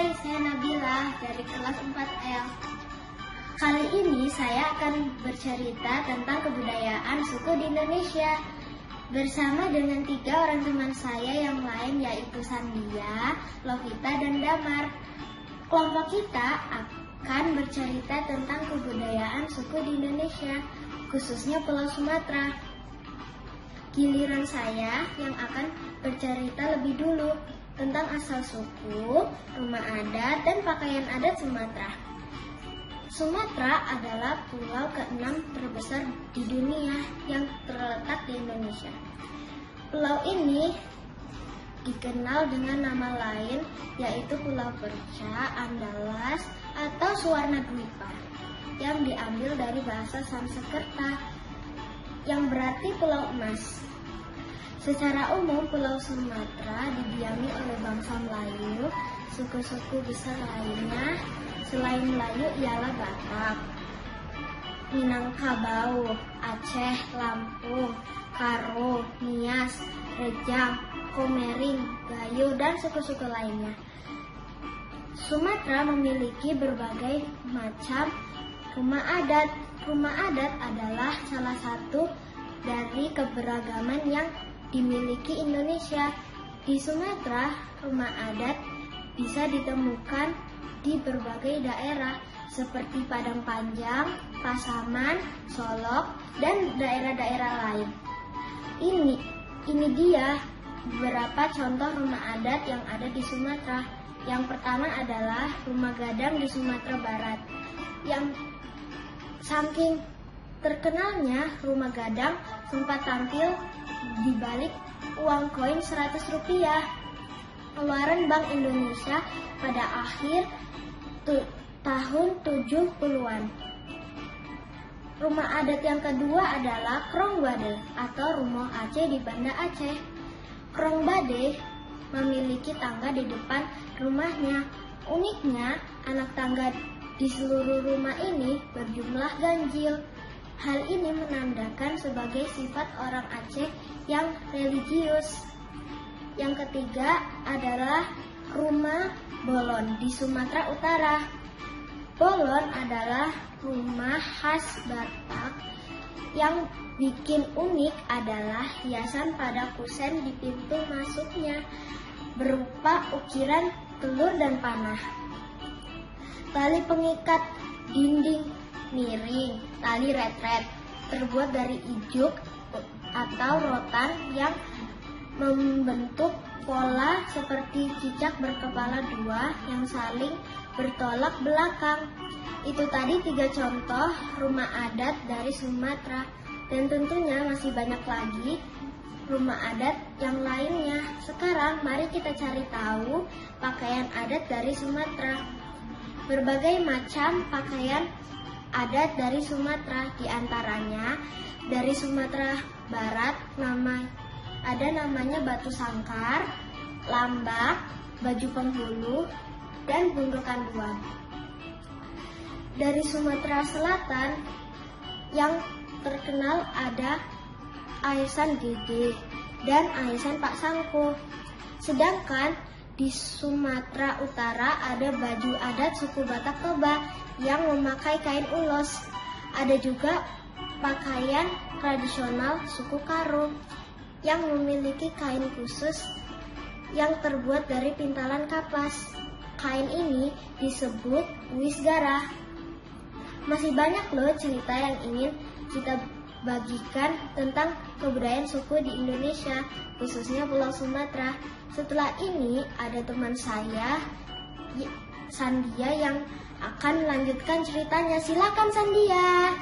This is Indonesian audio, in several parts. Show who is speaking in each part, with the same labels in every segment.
Speaker 1: Hai, saya Nabila dari kelas 4L. Kali ini saya akan bercerita tentang kebudayaan suku di Indonesia bersama dengan 3 orang teman saya yang lain, yaitu Sandia, Lovita, dan Damar. Kelompok kita akan bercerita tentang kebudayaan suku di Indonesia, khususnya Pulau Sumatera. Giliran saya yang akan bercerita lebih dulu tentang asal suku, rumah adat, dan pakaian adat Sumatera. Sumatera adalah pulau ke-6 terbesar di dunia yang terletak di Indonesia. Pulau ini dikenal dengan nama lain, yaitu Pulau Perca, Andalas, atau Suwarnadwipa, yang diambil dari bahasa Sanskerta, yang berarti Pulau Emas. Secara umum, Pulau Sumatera didiami oleh bangsa Melayu. Suku-suku besar lainnya selain Melayu ialah Batak, Minangkabau, Aceh, Lampung, Karo, Nias, Rejang, Komering, Gayo, dan suku-suku lainnya. Sumatera memiliki berbagai macam rumah adat. Rumah adat adalah salah satu dari keberagaman yang dimiliki Indonesia. Di Sumatera, rumah adat bisa ditemukan di berbagai daerah seperti Padang Panjang, Pasaman, Solok, dan daerah-daerah lain. Ini dia beberapa contoh rumah adat yang ada di Sumatera. Yang pertama adalah Rumah Gadang di Sumatera Barat. Yang saking terkenalnya, Rumah Gadang sempat tampil di balik uang koin Rp100 keluaran Bank Indonesia pada akhir tahun 70-an. Rumah adat yang kedua adalah Krong Bade atau Rumoh Aceh di Banda Aceh. Krong Bade memiliki tangga di depan rumahnya. Uniknya, anak tangga di seluruh rumah ini berjumlah ganjil. Hal ini menandakan sebagai sifat orang Aceh yang religius. Yang ketiga adalah Rumah Bolon di Sumatera Utara. Bolon adalah rumah khas Batak. Yang bikin unik adalah hiasan pada kusen di pintu masuknya berupa ukiran telur dan panah. Tali pengikat dinding miring, tali retret, terbuat dari ijuk atau rotan yang membentuk pola seperti cicak berkepala 2 yang saling bertolak belakang. Itu tadi 3 contoh rumah adat dari Sumatera, dan tentunya masih banyak lagi rumah adat yang lainnya. Sekarang mari kita cari tahu pakaian adat dari Sumatera. Berbagai macam pakaian adat dari Sumatera, diantaranya dari Sumatera Barat ada namanya batu sangkar, lambak, baju penghulu, dan gundukan duan. Dari Sumatera Selatan yang terkenal ada Aisan Gede dan Aisan Pak Sangko. Sedangkan di Sumatera Utara ada baju adat suku Batak Toba yang memakai kain ulos. Ada juga pakaian tradisional suku Karo yang memiliki kain khusus yang terbuat dari pintalan kapas. Kain ini disebut wisgara. Masih banyak loh cerita yang ingin kita bagikan tentang kebudayaan suku di Indonesia, khususnya Pulau Sumatera. Setelah ini ada teman saya, Sandia, yang akan melanjutkan ceritanya. Silakan Sandia.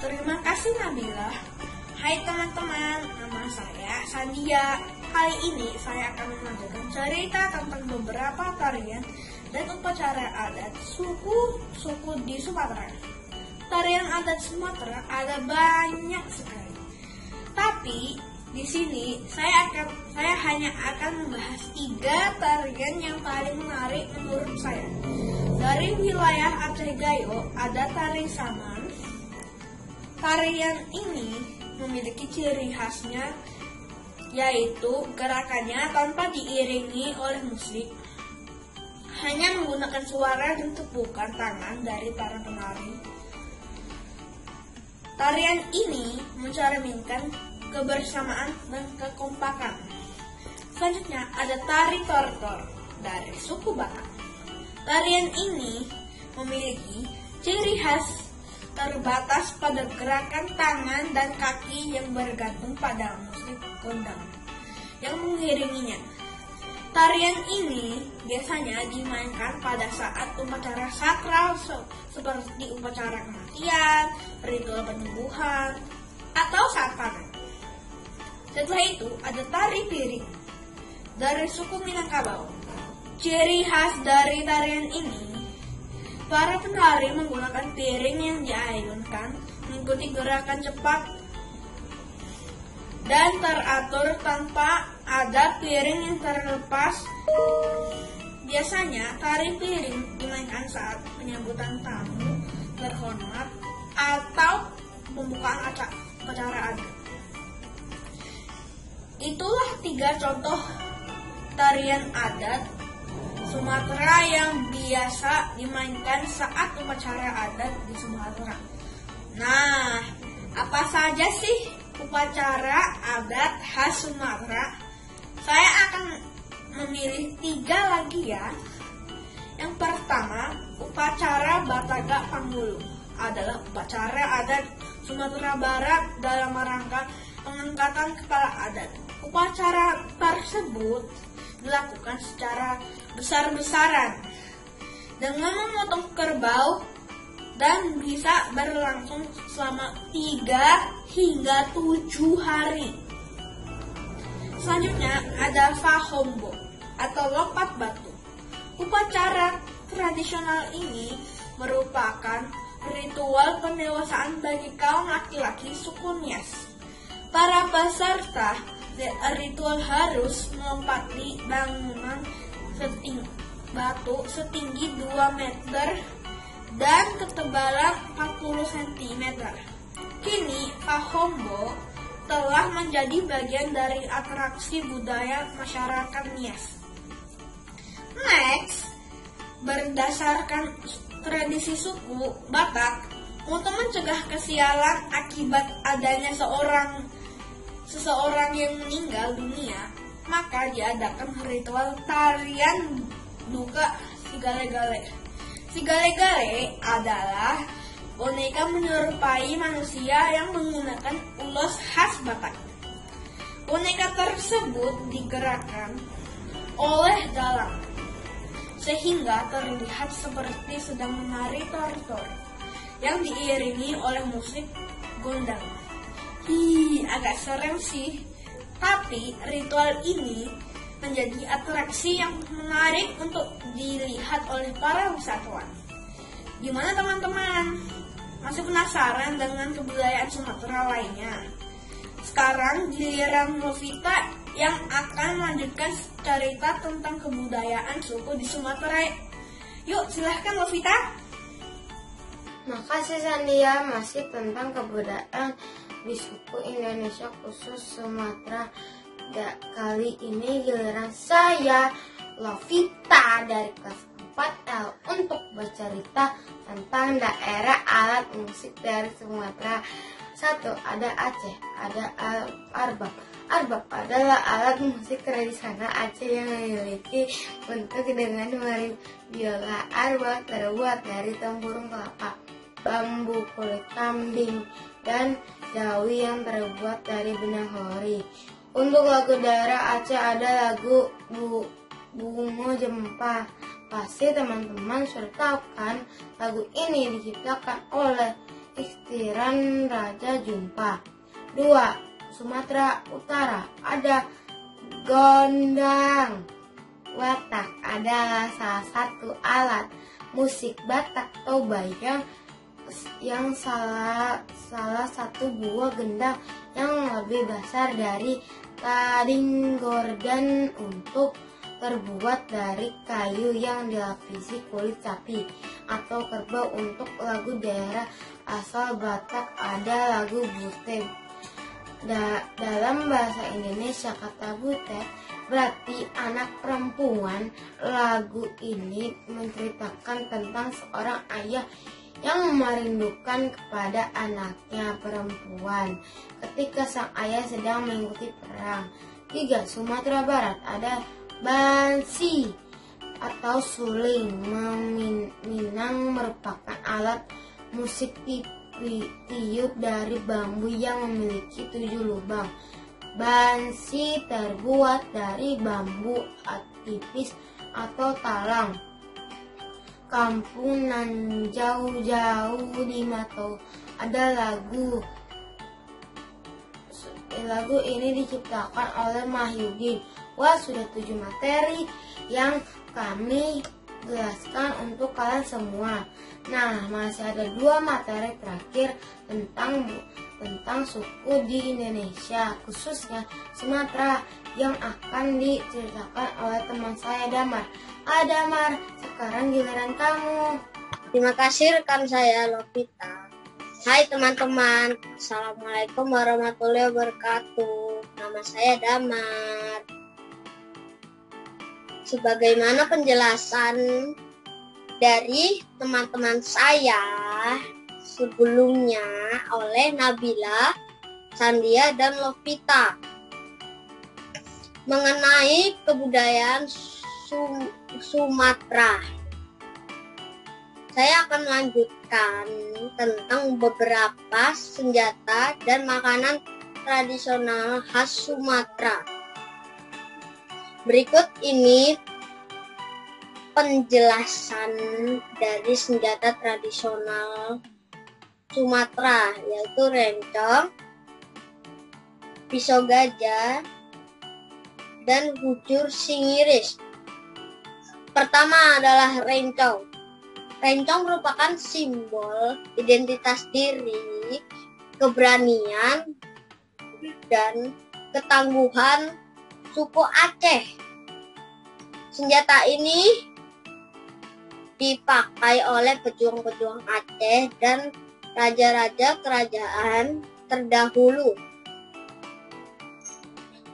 Speaker 2: Terima kasih Nabila. Hai teman-teman, nama saya Sandia. Kali ini saya akan melanjutkan cerita tentang beberapa tarian dan upacara adat suku di Sumatera. Tarian adat Sumatera ada banyak sekali. Tapi di sini saya hanya akan membahas 3 tarian yang paling menarik menurut saya. Dari wilayah Aceh Gayo ada tari Saman. Tarian ini memiliki ciri khasnya yaitu gerakannya tanpa diiringi oleh musik, hanya menggunakan suara dan tepukan tangan dari para penari. Tarian ini mencerminkan kebersamaan dan kekompakan. Selanjutnya ada tari tortor dari suku Batak. Tarian ini memiliki ciri khas terbatas pada gerakan tangan dan kaki yang bergantung pada musik gondang yang mengiringinya. Tarian ini biasanya dimainkan pada saat upacara sakral seperti upacara kematian, ritual penyembuhan, atau saat panen. Setelah itu ada tari piring dari suku Minangkabau. Ciri khas dari tarian ini, para penari menggunakan piring yang diayunkan mengikuti gerakan cepat dan teratur tanpa ada piring yang terlepas. Biasanya tari piring dimainkan saat penyambutan tamu terhormat atau pembukaan acara adat. Itulah 3 contoh tarian adat Sumatera yang biasa dimainkan saat upacara adat di Sumatera. Nah, apa saja sih upacara adat khas Sumatera? Saya akan memilih 3 lagi ya. Yang pertama, upacara Bataga Panggulu adalah upacara adat Sumatera Barat dalam rangka pengangkatan kepala adat. Upacara tersebut dilakukan secara besar-besaran dengan memotong kerbau dan bisa berlangsung selama 3 hingga 7 hari. Selanjutnya ada Fahombo atau lompat batu. Upacara tradisional ini merupakan ritual pendewasaan bagi kaum laki-laki suku Nias. Para peserta ritual harus melompati bangunan batu setinggi 2 meter dan ketebalan 40 cm. Kini Fahombo telah menjadi bagian dari atraksi budaya masyarakat Nias. Next, berdasarkan tradisi suku Batak, untuk mencegah kesialan akibat adanya seseorang yang meninggal dunia, maka diadakan ritual tarian duka Sigale-gale. Sigale-gale adalah boneka menyerupai manusia yang menggunakan ulos khas Batak. Boneka tersebut digerakkan oleh dalang sehingga terlihat seperti sedang menari tortor yang diiringi oleh musik gondang. Agak serem sih. Tapi ritual ini menjadi atraksi yang menarik untuk dilihat oleh para wisatawan. Gimana teman-teman? Masih penasaran dengan kebudayaan Sumatera lainnya? Sekarang giliran Novita yang akan melanjutkan cerita tentang kebudayaan suku di Sumatera. Yuk, silahkan Novita.
Speaker 3: Makasih Sandia, masih tentang kebudayaan di suku Indonesia khusus Sumatera. Kali ini giliran saya, Lovita dari kelas 4L untuk bercerita tentang daerah alat musik dari Sumatera. 1. Ada Aceh, ada Arbab. Arbab adalah alat musik tradisional Aceh yang memiliki bentuk dengan mirip biola. Arbab terbuat dari tempurung kelapa, bambu, kulit kambing, dan jawi yang terbuat dari benang hori. Untuk lagu daerah Aceh ada lagu Bungo Jempa. Pasti teman-teman sudah tahu kan, lagu ini diciptakan oleh Ikhtiran Raja Jumpa. 2. Sumatera Utara ada gondang. Watak adalah salah satu alat musik Batak Toba yang salah satu buah gendang yang lebih besar dari tading gorden untuk terbuat dari kayu yang dilapisi kulit sapi atau kerbau. Untuk lagu daerah asal Batak ada lagu Bute Dalam bahasa Indonesia kata butet berarti anak perempuan. Lagu ini menceritakan tentang seorang ayah yang merindukan kepada anaknya perempuan ketika sang ayah sedang mengikuti perang. 3. Sumatera Barat ada bansi atau suling. Minang merupakan alat musik tiup dari bambu yang memiliki 7 lubang. Bansi terbuat dari bambu tipis atau talang. Kampung nan jauh-jauh di Matau ada lagu. Lagu ini diciptakan oleh Mahyudin. Wah, sudah 7 materi yang kami jelaskan untuk kalian semua. Nah, masih ada 2 materi terakhir tentang suku di Indonesia, khususnya Sumatera, yang akan diceritakan oleh teman saya Damar. Damar, sekarang giliran kamu.
Speaker 4: Terima kasih rekan saya Lovita. Hai teman-teman, Assalamualaikum warahmatullahi wabarakatuh. Nama saya Damar. Sebagaimana penjelasan dari teman-teman saya sebelumnya oleh Nabila, Sandia, dan Lovita mengenai kebudayaan Sumatera. Saya akan melanjutkan tentang beberapa senjata dan makanan tradisional khas Sumatera. Berikut ini penjelasan dari senjata tradisional Sumatera, yaitu rencong, pisau gajah, dan hujur singiris. Pertama adalah rencong. Rencong merupakan simbol identitas diri, keberanian, dan ketangguhan suku Aceh. Senjata ini dipakai oleh pejuang-pejuang Aceh dan raja-raja kerajaan terdahulu.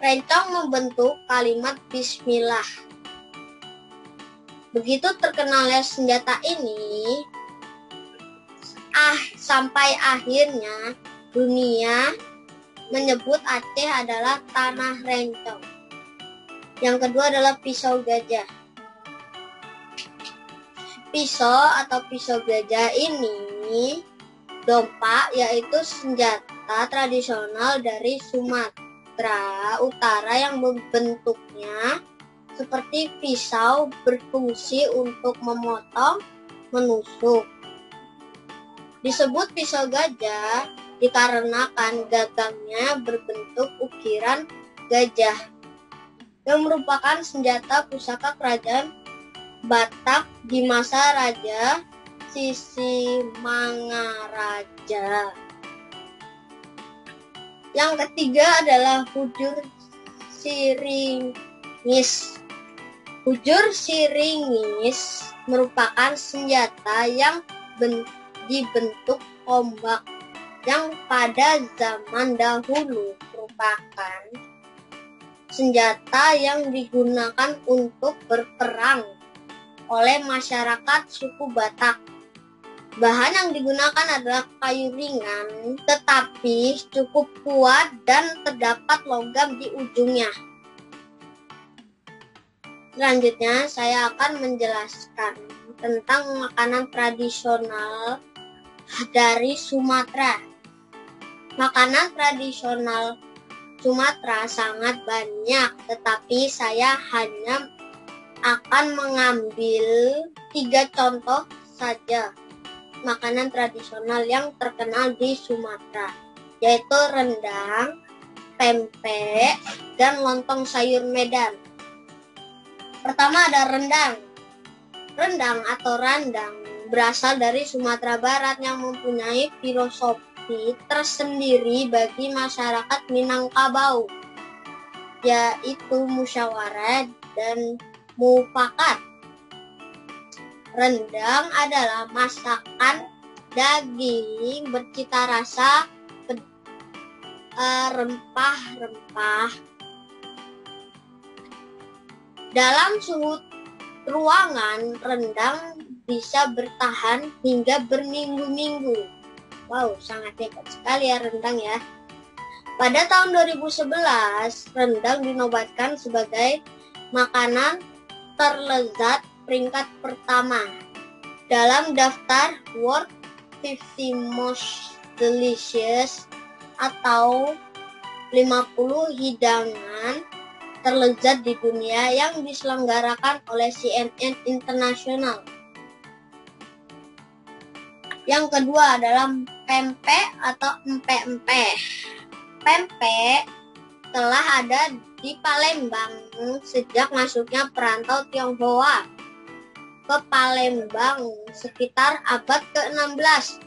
Speaker 4: Rencong membentuk kalimat bismillah. Begitu terkenalnya senjata ini, sampai akhirnya dunia menyebut Aceh adalah tanah rencong. Yang kedua adalah pisau gajah. Pisau atau pisau gajah ini dompak, yaitu senjata tradisional dari Sumatera Utara yang bentuknya seperti pisau, berfungsi untuk memotong, menusuk. Disebut pisau gajah dikarenakan gagangnya berbentuk ukiran gajah, yang merupakan senjata pusaka kerajaan Batak di masa Raja Sisimangaraja. Yang ketiga adalah hujur siringis. Hujur siringis merupakan senjata yang dibentuk tombak yang pada zaman dahulu merupakan senjata yang digunakan untuk berperang oleh masyarakat suku Batak. Bahan yang digunakan adalah kayu ringan, tetapi cukup kuat dan terdapat logam di ujungnya. Selanjutnya, saya akan menjelaskan tentang makanan tradisional dari Sumatera. Makanan tradisional Sumatera sangat banyak, tetapi saya hanya akan mengambil 3 contoh saja makanan tradisional yang terkenal di Sumatera, yaitu rendang, pempek, dan lontong sayur Medan. Pertama ada rendang. Rendang atau randang berasal dari Sumatera Barat yang mempunyai filosofi tersendiri bagi masyarakat Minangkabau, yaitu musyawarah dan mufakat. Rendang adalah masakan daging bercita rasa rempah-rempah. Dalam suhu ruangan, rendang bisa bertahan hingga berminggu-minggu. Wow, sangat hebat sekali ya rendang ya. Pada tahun 2011, rendang dinobatkan sebagai makanan terlezat peringkat pertama dalam daftar World 50 Most Delicious atau 50 hidangan terlezat di dunia yang diselenggarakan oleh CNN Internasional. Yang kedua adalah pempek atau empek-empek. Pempek telah ada di Palembang sejak masuknya perantau Tionghoa ke Palembang sekitar abad ke-16.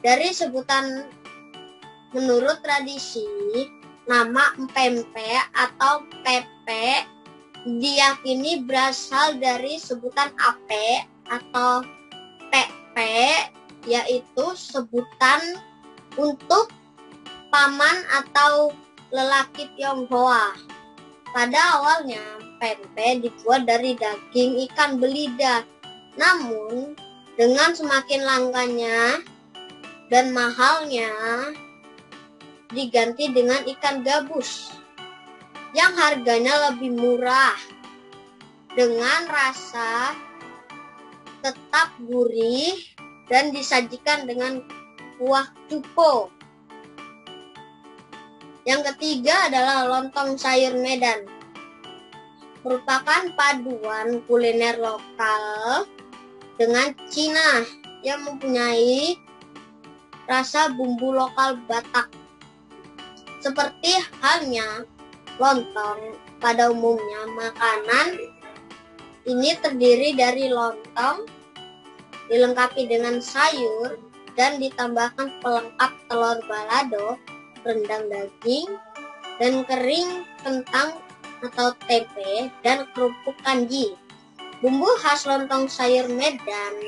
Speaker 4: Dari sebutan menurut tradisi, nama empek-empek atau pepek diyakini berasal dari sebutan ape atau pepek, yaitu sebutan untuk paman atau lelaki Tionghoa. Pada awalnya, pempek dibuat dari daging ikan belida. Namun, dengan semakin langkanya dan mahalnya, diganti dengan ikan gabus yang harganya lebih murah dengan rasa tetap gurih dan disajikan dengan kuah cupo. Yang ketiga adalah lontong sayur Medan, merupakan paduan kuliner lokal dengan Cina yang mempunyai rasa bumbu lokal Batak. Seperti halnya lontong pada umumnya, makanan ini terdiri dari lontong, dilengkapi dengan sayur, dan ditambahkan pelengkap telur balado, rendang daging, dan kering kentang atau tempe, dan kerupuk kanji. Bumbu khas lontong sayur Medan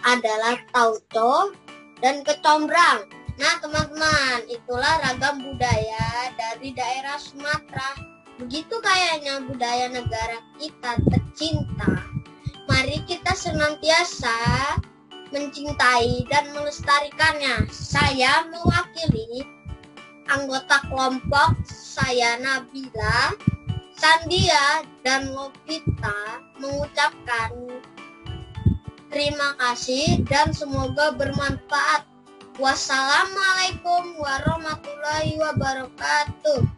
Speaker 4: adalah tauco dan kecombrang. Nah teman-teman, itulah ragam budaya dari daerah Sumatera. Begitu kayaknya budaya negara kita tercinta. Mari kita senantiasa mencintai dan melestarikannya. Saya mewakili anggota kelompok saya Nabila, Sandia, dan Lovita mengucapkan terima kasih dan semoga bermanfaat. Wassalamualaikum warahmatullahi wabarakatuh.